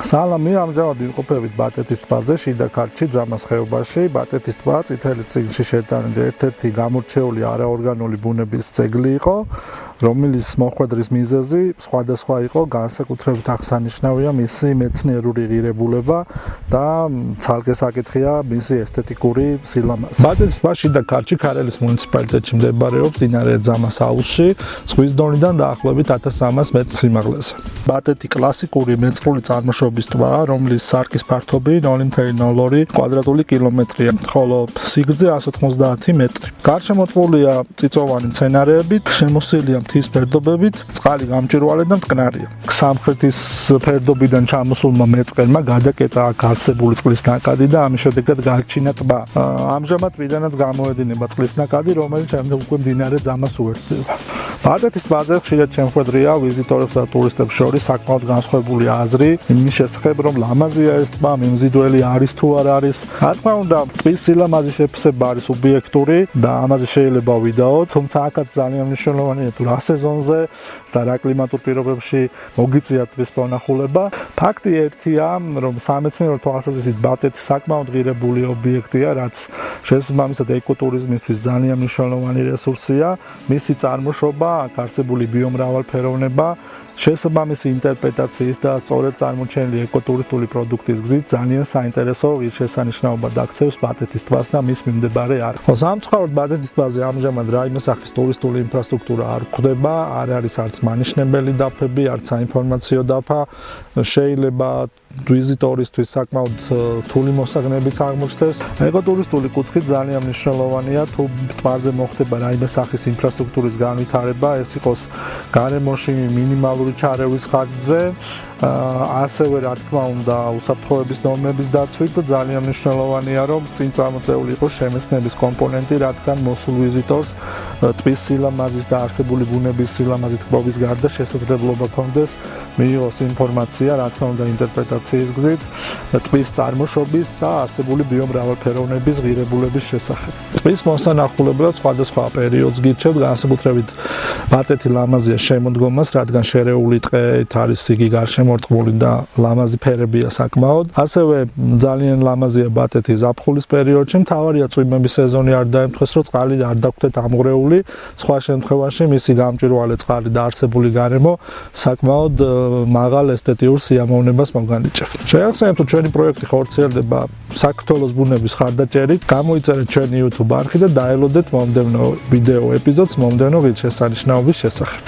სალამი, ამჟამად ვიმყოფებით ბატეთის ტბაზე, შიდა ქართლში, ძამას ხეობაში. ბატეთის ტბა წითელი წიგნში შეტანილი ერთ-ერთი გამორჩეული არაორგანული ბუნების ძეგლი იყო, რომლის მოხვედრის მიზეზი სხვადასხვა იყო, განსაკუთრებით აღსანიშნავია მისი მეცნიერული ღირებულება და ცალკე საკითხია მისი ესთეტიკური სილამაზე. ბატეთის ტბა შიდა ქართლში, ქარელის მუნიციპალიტეტში მდებარეობს, მდინარე ძამას აუზში, ზღვის დონიდან დაახლოებით 1300 მეტრ სიმაღლეზე. ბატეთი კლასიკური მეწყრული წარმოშობის ტბაა, რომლის სარკის ფართობი 0.02 კვადრატული კილომეტრია, ხოლო სიგრძე 190 მეტრი. გარშემორტყმულია წიწვოვანი მცენარეებით, შემოსილია მთის ფერდობებით, წყალი გამჭვირვალე და მტკნარია. სამხრეთის ფერდობიდან ჩამოსულმა მეწყერმა გადაკეტა აქ არსებული წყლის ნაკადი და ამის შედეგად გააჩინა ტბა. ამჟამად ტბიდანაც გამოედინება წყლის ნაკადი, რომელიც შემდეგ უკვე მდინარე ძამას უერთდება. ბატეთის ტბაზე ხშირად შემოხვედრია ვიზიტორებს და ტურისტებს შორის საკმაოდ განსხვავებული აზრი იმის შესახებ, რომ ლამაზია ეს ტბა, მიმზიდველი არის თუ არ არის. რა თქმა უნდა, ტბის სილამაზის შეფასება არის სუბიექტური და ამაზე შეიძლება ვიდაოთ, თუმცა აქაც ძალიან მნიშვნელოვანია თუ რა სეზონზე და რა კლიმატურ პირობებში მოგიწია ტბის მონახულება. ფაქტი ერთია, რომ სამეცნიერო თვალსაზრისით ბატეთი საკმაოდ ღირებული ობიექტია, რაც შესაბამისად ეკოტურიზმისთვის ძალიან მნიშვნელოვანი რესურსია. მისი წარმოშობა, აქ არსებული ბიომრავალფეროვნება, შესაბამისი ინტერპრეტაციის და სწორედ წარმოჩენილი ეკოტურისტული პროდუქტის გზით ძალიან საინტერესო ღირსშესანიშნაობად აქცევს ბატეთის ტბას და მის მიმდებარე არხებს. სამწუხაროდ ბატეთის ტბაზე ამჟამად რაიმე სახის ტურისტული ინფრასტრუქტურა არ გვხვდება, არ არის არც მანიშნებელი დაფები, არც საინფორმაციო დაფა. შეიძლება ვიზიტორისთვის საკმაოდ რთული მოსაგნებიც აღმოჩნდეს. ეკოტურისტული კუთხით ძალიან მნიშვნელოვანია თუ ტბაზე მოხდება რაიმე სახის ინფრასტრუქტურის განვითარება, ეს იყოს გარემოში მინიმალური ჩარევის ხარჯზე, ასევე რა თქმა უნდა უსაფრთხოების ნორმების დაცვით და ძალიან მნიშვნელოვანია რომ წინ წამოწეული იყოს შემეცნების კომპონენტი, რადგან მოსულ ვიზიტორს ტბის სილამაზის და არსებული ბუნების სილამაზით კვლევის გარდა შესაძლებლობა ჰქონდეს მიიღოს ინფორმაცია, რა თქმა უნდა ინტერპრეტაციის გზით ტბის წარმოშობის და არსებული ბიომრავალფეროვნების ღირებულების შესახებ. ტბის მოსანახულებლად სხვადასხვა პერიოდს გირჩევთ, განსაკუთრებით ბატეთი ლამაზია შემოდგომას, რადგან შერეული ტყეით არის იგი გარშემორტყმული და ლამაზი ფერებია საკმაოდ. ასევე ძალიან ლამაზია ბატეთი ზაფხულის პერიოდში, მთავარია წვიმების სეზონი არ დაემთხვეს, რომ წყალი არ დაგვხდეთ ამღრეული, სხვა შემთხვევაში მისი გამჭვირვალე წყალი და არსებული გარემო საკმაოდ მაღალ ესთეტიურ სიამოვნებას მოგანიჭებს. შეახსენებთ, რომ ჩვენი პროექტი ხორციელდება საქართველოს ბუნების ხარდაჭერით, გამოიწერეთ ჩვენი YouTube არხი და დაელოდეთ მომდევნო ვიდეო ეპიზოდს მომდევნო ღირსშესანიშნაობის შესახებ.